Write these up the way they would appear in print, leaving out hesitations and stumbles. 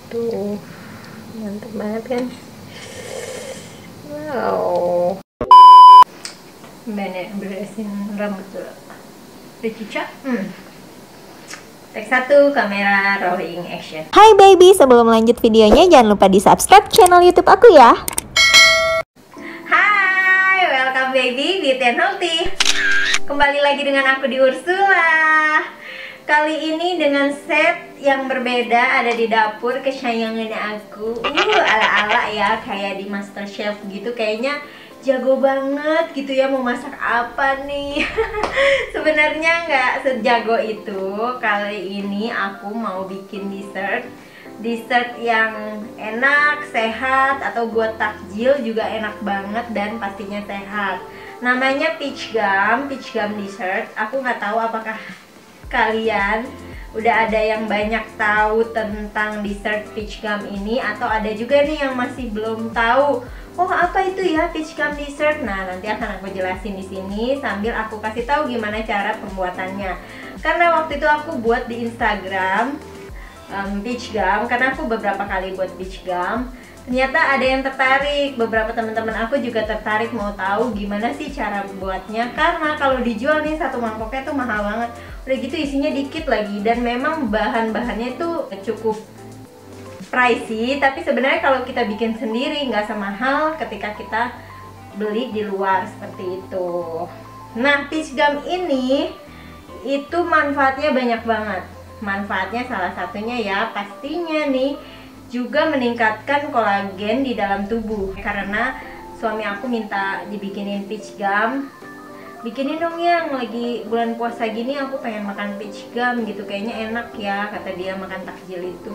Tuh, mantap banget kan? Wow. Bener, beresin rambut dulu. Udah cicak? Take 1, kamera rolling action. Hai baby, sebelum lanjut videonya jangan lupa di subscribe channel YouTube aku ya. Hai, welcome baby, Beauty and Healthy. Kembali lagi dengan aku di Ursula. Kali ini dengan set yang berbeda, ada di dapur kesayangan aku. Ala-ala ya, kayak di MasterChef gitu. Kayaknya jago banget gitu ya, mau masak apa nih. Sebenarnya nggak sejago itu. Kali ini aku mau bikin dessert yang enak, sehat, atau buat takjil juga enak banget dan pastinya sehat. Namanya peach gum dessert. Aku nggak tahu apakah kalian udah ada yang banyak tahu tentang dessert peach gum ini, atau ada juga nih yang masih belum tahu. Oh, apa itu ya peach gum dessert? Nah, nanti akan aku jelasin di sini sambil aku kasih tahu gimana cara pembuatannya. Karena waktu itu aku buat di Instagram peach gum, karena aku beberapa kali buat peach gum. Ternyata ada yang tertarik, beberapa teman-teman aku juga tertarik mau tahu gimana sih cara buatnya. Karena kalau dijual nih satu mangkoknya tuh mahal banget. Udah gitu isinya dikit lagi, dan memang bahan-bahannya itu cukup pricey. Tapi sebenarnya kalau kita bikin sendiri nggak semahal ketika kita beli di luar seperti itu. Nah, peach gum ini itu manfaatnya banyak banget. Manfaatnya salah satunya ya pastinya nih juga meningkatkan kolagen di dalam tubuh. Karena suami aku minta dibikinin peach gum, bikinin dong yang lagi bulan puasa gini, aku pengen makan peach gum gitu, kayaknya enak ya, kata dia makan takjil itu.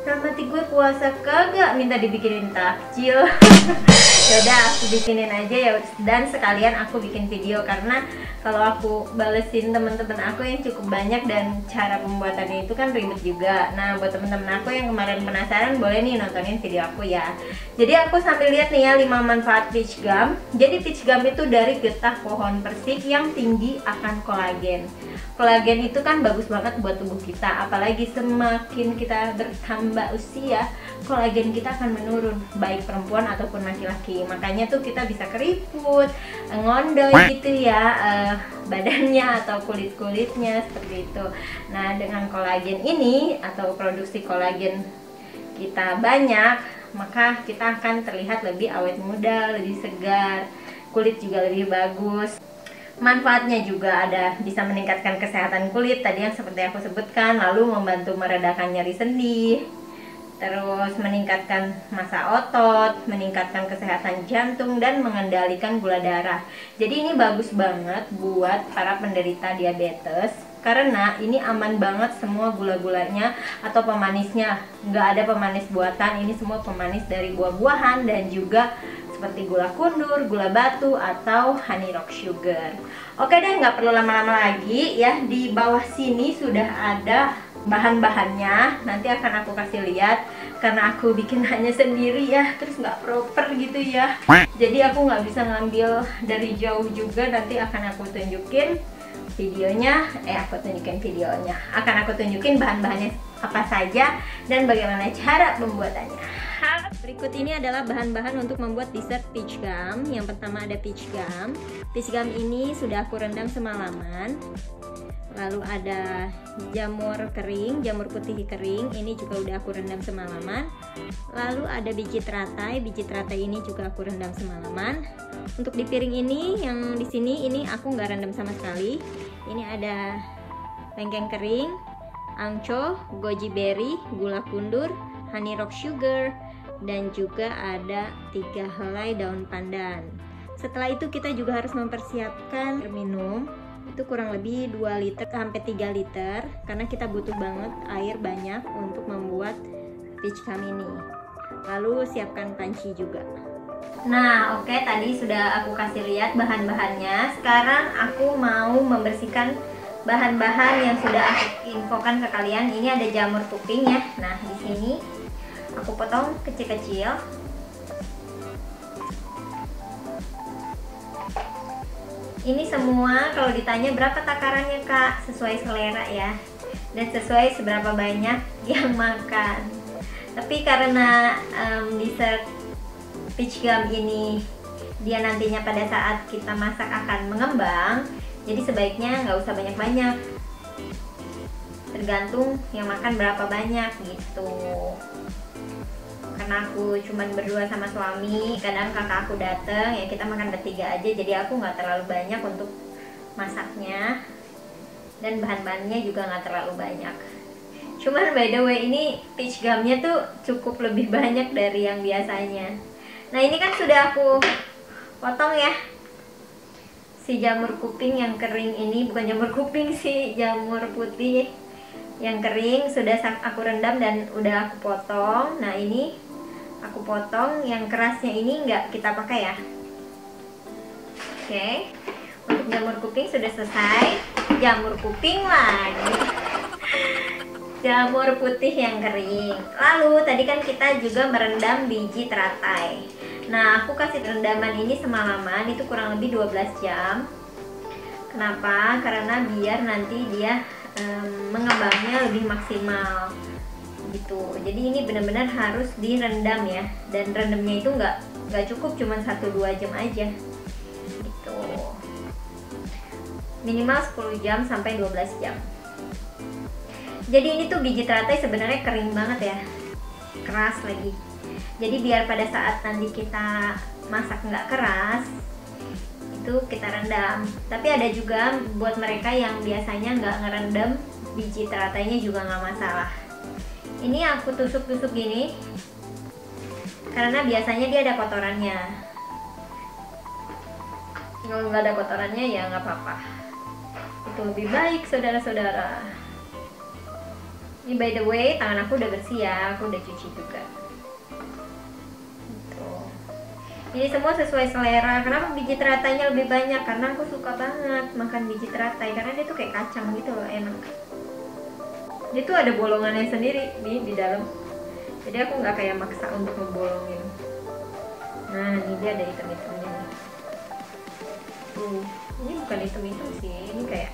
Nah, mati gue puasa kagak minta dibikinin takjil. Yaudah, aku bikinin aja ya, dan sekalian aku bikin video karena kalau aku balesin temen-temen aku yang cukup banyak dan cara pembuatannya itu kan ribet juga. Nah, buat temen-temen aku yang kemarin penasaran, boleh nih nontonin video aku ya. Jadi aku sambil lihat nih ya 5 manfaat peach gum. Jadi peach gum itu dari getah pohon persik yang tinggi akan kolagen. Kolagen itu kan bagus banget buat tubuh kita, apalagi semakin kita bertambah usia, kolagen kita akan menurun, baik perempuan ataupun laki-laki. Makanya tuh kita bisa keriput, ngondoy gitu ya, badannya atau kulit-kulitnya seperti itu. Nah, dengan kolagen ini atau produksi kolagen kita banyak, maka kita akan terlihat lebih awet muda, lebih segar, kulit juga lebih bagus. Manfaatnya juga ada, bisa meningkatkan kesehatan kulit tadi yang seperti aku sebutkan, lalu membantu meredakan nyeri sendi, terus meningkatkan massa otot, meningkatkan kesehatan jantung, dan mengendalikan gula darah. Jadi ini bagus banget buat para penderita diabetes, karena ini aman banget semua gula-gulanya atau pemanisnya. Nggak ada pemanis buatan, ini semua pemanis dari buah-buahan dan juga seperti gula kundur, gula batu, atau honey rock sugar. Oke deh, nggak perlu lama-lama lagi ya. Di bawah sini sudah ada bahan-bahannya. Nanti akan aku kasih lihat karena aku bikin hanya sendiri ya, terus nggak proper gitu ya. Jadi aku nggak bisa ngambil dari jauh juga. Nanti akan aku tunjukin videonya. Akan aku tunjukin bahan-bahannya apa saja dan bagaimana cara pembuatannya. Berikut ini adalah bahan-bahan untuk membuat dessert peach gum. Yang pertama ada peach gum. Peach gum ini sudah aku rendam semalaman. Lalu ada jamur kering, jamur putih kering. Ini juga udah aku rendam semalaman. Lalu ada biji teratai. Biji teratai ini juga aku rendam semalaman. Untuk di piring ini, yang di sini ini aku nggak rendam sama sekali. Ini ada lengkeng kering, angco, goji berry, gula kundur, honey rock sugar, dan juga ada 3 helai daun pandan. Setelah itu kita juga harus mempersiapkan air minum. Itu kurang lebih 2 liter sampai 3 liter karena kita butuh banget air banyak untuk membuat peach gum ini. Lalu siapkan panci juga. Nah, oke, tadi sudah aku kasih lihat bahan-bahannya. Sekarang aku mau membersihkan bahan-bahan yang sudah aku infokan ke kalian. Ini ada jamur kuping ya. Nah, di sini aku potong kecil-kecil. Ini semua kalau ditanya berapa takarannya kak, sesuai selera ya, dan sesuai seberapa banyak yang makan. Tapi Tapi karena dessert peach gum ini dia nantinya pada saat kita masak akan mengembang, jadi sebaiknya nggak usah banyak-banyak, tergantung yang makan berapa banyak gitu. Karena aku cuman berdua sama suami, kadang kakak aku dateng, ya kita makan bertiga aja, jadi aku nggak terlalu banyak untuk masaknya, dan bahan-bahannya juga nggak terlalu banyak. Cuman by the way, ini peach gumnya tuh cukup lebih banyak dari yang biasanya. Nah ini kan sudah aku potong ya, si jamur kuping yang kering ini, bukan jamur kuping sih, jamur putih yang kering sudah aku rendam dan udah aku potong. Nah ini aku potong, yang kerasnya ini nggak kita pakai ya. Oke, untuk jamur kuping sudah selesai. Jamur kuping lagi, jamur putih yang kering. Lalu tadi kan kita juga merendam biji teratai. Nah aku kasih rendaman ini semalaman, itu kurang lebih 12 jam. Kenapa? Karena biar nanti dia mengembangnya lebih maksimal gitu. Jadi ini benar-benar harus direndam ya, dan rendamnya itu nggak cukup cuma 1-2 jam aja gitu, minimal 10 jam sampai 12 jam. Jadi ini tuh biji teratai sebenarnya kering banget ya, keras lagi. Jadi biar pada saat nanti kita masak nggak keras, itu kita rendam. Tapi ada juga buat mereka yang biasanya nggak ngerendam biji teratainya juga nggak masalah. Ini aku tusuk-tusuk gini karena biasanya dia ada kotorannya. Kalau nggak ada kotorannya ya nggak apa-apa, itu lebih baik saudara-saudara. Ini by the way tangan aku udah bersih ya, aku udah cuci juga. Ini semua sesuai selera. Kenapa biji teratainya lebih banyak? Karena aku suka banget makan biji teratai, karena dia tuh kayak kacang gitu loh, enak. Dia tuh ada bolongannya sendiri di dalam. Jadi aku nggak kayak maksa untuk ngebolongin. Nah ini dia ada hitam-hitamnya. Ini bukan hitam-hitam sih, ini kayak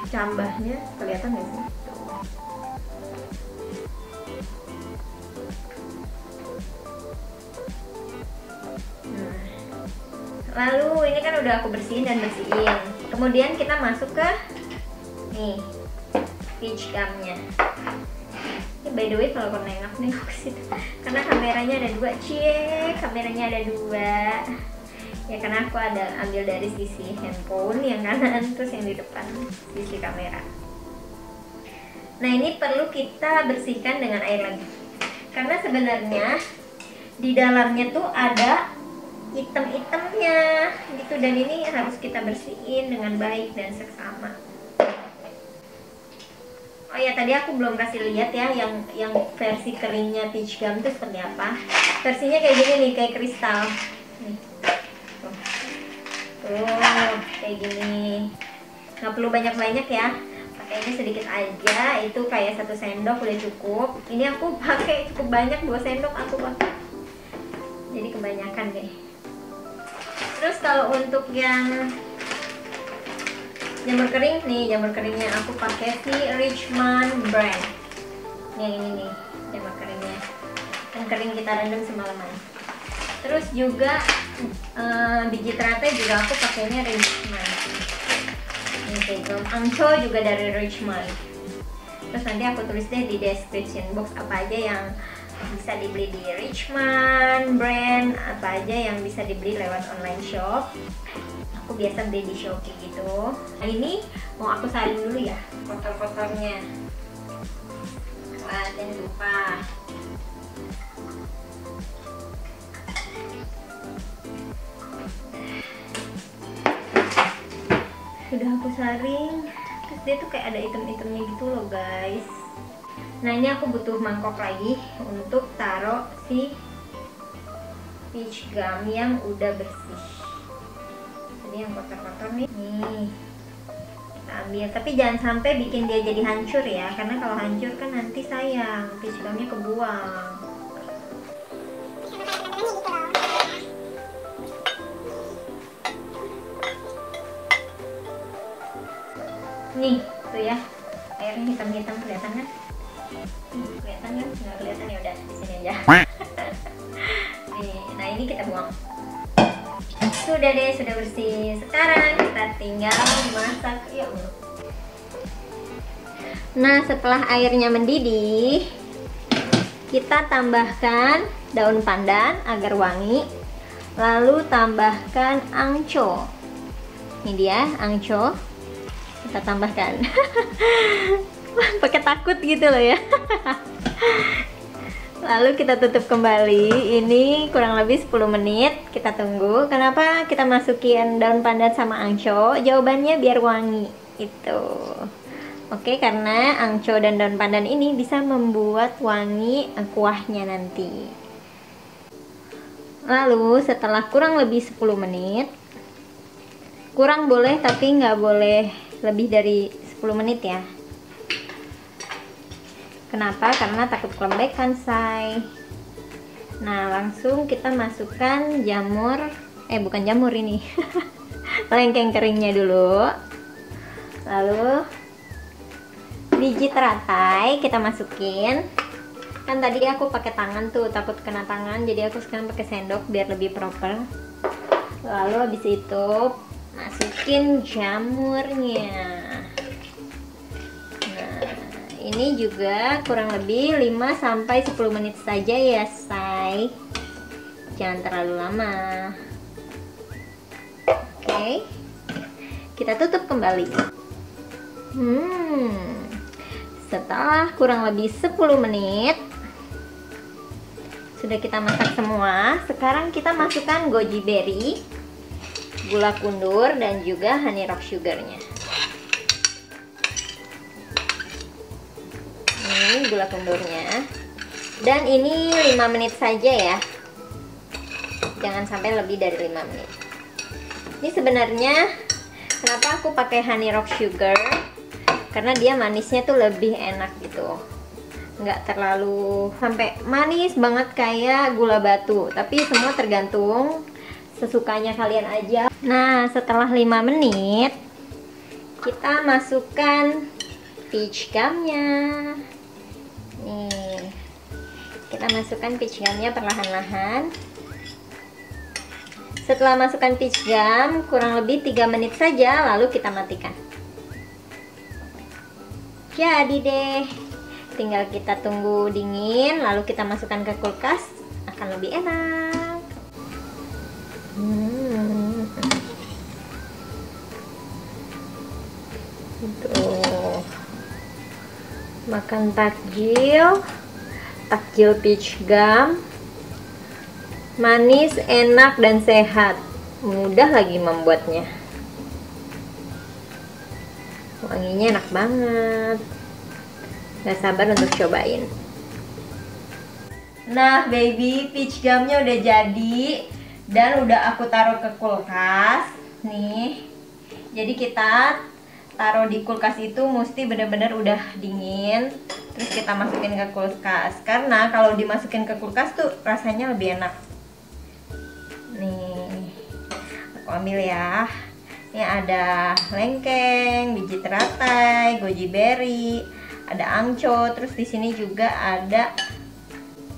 kecambahnya, kelihatan nggak sih? Lalu ini kan udah aku bersihin. Kemudian kita masuk ke nih peach gumnya. Ini by the way kalau nengok ke situ, karena kameranya ada 2, kameranya ada 2. Ya karena aku ada ambil dari sisi handphone yang kanan, terus yang di depan sisi kamera. Nah ini perlu kita bersihkan dengan air lagi, karena sebenarnya di dalamnya tuh ada hitam-hitamnya gitu, dan ini harus kita bersihin dengan baik dan seksama. Oh ya tadi aku belum kasih lihat ya yang versi keringnya peach gum itu seperti apa. Versinya kayak gini nih, kayak kristal nih. Tuh kayak gini, nggak perlu banyak-banyak ya, pakainya sedikit aja, itu kayak 1 sendok udah cukup. Ini aku pakai cukup banyak, 2 sendok aku pakai, jadi kebanyakan deh. Terus kalau untuk yang jamur kering nih, jamur keringnya aku pakai si Richmond brand. Yang ini nih jamur keringnya, yang kering kita rendam semalaman. Terus juga biji teratai juga aku pakainya Richmond. Ini kayak angco juga dari Richmond. Terus nanti aku tulis deh di description box apa aja yang bisa dibeli di Richmond brand, apa aja yang bisa dibeli lewat online shop. Aku biasa beli di Shopee gitu. Nah ini mau aku saring dulu ya kotor-kotornya. Wah, jangan lupa. Sudah aku saring, terus dia tuh kayak ada item-itemnya gitu loh guys. Nah ini aku butuh mangkok lagi untuk taruh si peach gum yang udah bersih. Jadi yang kotor-kotor nih kita ambil, tapi jangan sampai bikin dia jadi hancur ya, karena kalau hancur kan nanti sayang, peach gumnya kebuang. Nih tuh ya, airnya hitam-hitam kelihatan kan? Kelihatan kan? Nggak kelihatan, ya udah di sini aja. Nih, nah ini kita buang. Sudah deh, sudah bersih. Sekarang kita tinggal masak. Yuk. Nah, setelah airnya mendidih, kita tambahkan daun pandan agar wangi. Lalu tambahkan angco. Ini dia angco. Kita tambahkan. Pakai takut gitu loh ya. Lalu kita tutup kembali. Ini kurang lebih 10 menit. Kita tunggu. Kenapa kita masukin daun pandan sama angco? Jawabannya biar wangi. Itu. Oke, karena angco dan daun pandan ini bisa membuat wangi kuahnya nanti. Lalu setelah kurang lebih 10 menit, kurang boleh tapi nggak boleh lebih dari 10 menit ya. Kenapa? Karena takut kelembekan, say. Nah, langsung kita masukkan jamur, bukan jamur ini. Lengkeng keringnya dulu. Lalu biji teratai kita masukin. Kan tadi aku pakai tangan tuh, takut kena tangan, jadi aku sekarang pakai sendok biar lebih proper. Lalu habis itu masukin jamurnya. Ini juga kurang lebih 5-10 menit saja ya, say. Jangan terlalu lama. Oke. Kita tutup kembali. Setelah kurang lebih 10 menit sudah kita masak semua. Sekarang kita masukkan goji berry, gula kundur, dan juga honey rock sugarnya. Ini gula kundurnya. Dan ini 5 menit saja ya. Jangan sampai lebih dari 5 menit. Ini sebenarnya kenapa aku pakai honey rock sugar? Karena dia manisnya tuh lebih enak gitu. Nggak terlalu sampai manis banget kayak gula batu. Tapi semua tergantung sesukanya kalian aja. Nah, setelah 5 menit kita masukkan peach gumnya. Nih, kita masukkan peach gumnya perlahan-lahan. Setelah masukkan peach gum kurang lebih 3 menit saja, lalu kita matikan. Jadi deh, tinggal kita tunggu dingin, lalu kita masukkan ke kulkas, akan lebih enak. Tuh, makan takjil peach gum, manis, enak, dan sehat. Mudah lagi membuatnya. Wanginya enak banget. Gak sabar untuk cobain. Nah, baby, peach gumnya udah jadi dan udah aku taruh ke kulkas. Nih. Jadi kita taruh di kulkas itu mesti bener-bener udah dingin. Terus kita masukin ke kulkas. Karena kalau dimasukin ke kulkas tuh rasanya lebih enak. Nih, aku ambil ya. Ini ada lengkeng, biji teratai, goji berry, ada angco, terus di sini juga ada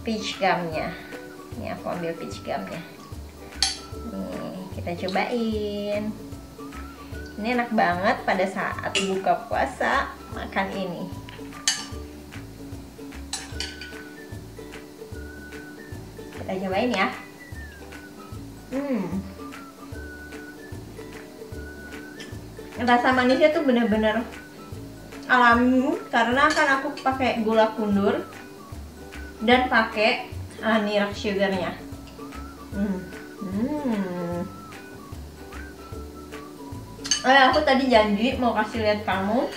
peach gumnya. Ini aku ambil peach gumnya. Nih, kita cobain. Ini enak banget pada saat buka puasa makan ini. Kita cobain ya. Rasa manisnya tuh bener-bener alami karena kan aku pakai gula kundur dan pakai honey rock sugarnya. Aku tadi janji mau kasih lihat kamu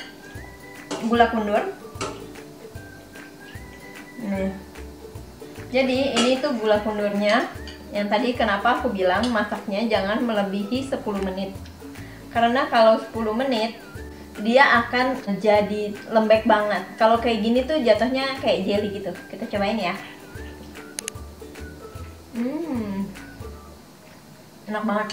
gula kundur. Nih. Jadi ini tuh gula kundurnya. Yang tadi kenapa aku bilang masaknya jangan melebihi 10 menit. Karena kalau 10 menit dia akan jadi lembek banget. Kalau kayak gini tuh jatuhnya kayak jelly gitu. Kita cobain ya. Enak banget.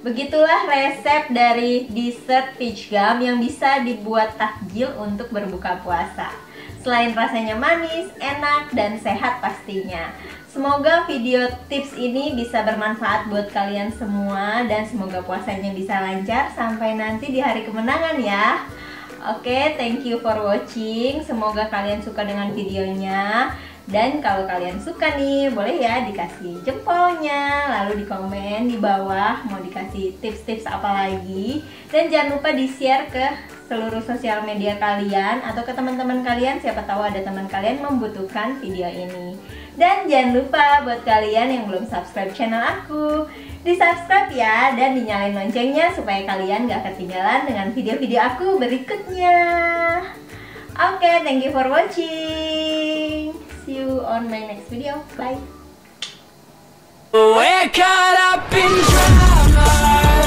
Begitulah resep dari dessert peach gum yang bisa dibuat takjil untuk berbuka puasa. Selain rasanya manis, enak, dan sehat pastinya. Semoga video tips ini bisa bermanfaat buat kalian semua dan semoga puasanya bisa lancar sampai nanti di hari kemenangan ya. Oke, thank you for watching. Semoga kalian suka dengan videonya. Dan kalau kalian suka nih, boleh ya dikasih jempolnya, lalu di komen di bawah mau dikasih tips-tips apa lagi. Dan jangan lupa di-share ke seluruh sosial media kalian atau ke teman-teman kalian, siapa tahu ada teman kalian membutuhkan video ini. Dan jangan lupa buat kalian yang belum subscribe channel aku, di-subscribe ya dan dinyalain loncengnya supaya kalian gak ketinggalan dengan video-video aku berikutnya. Oke, thank you for watching. See you on my next video. Bye. We're caught up in drama.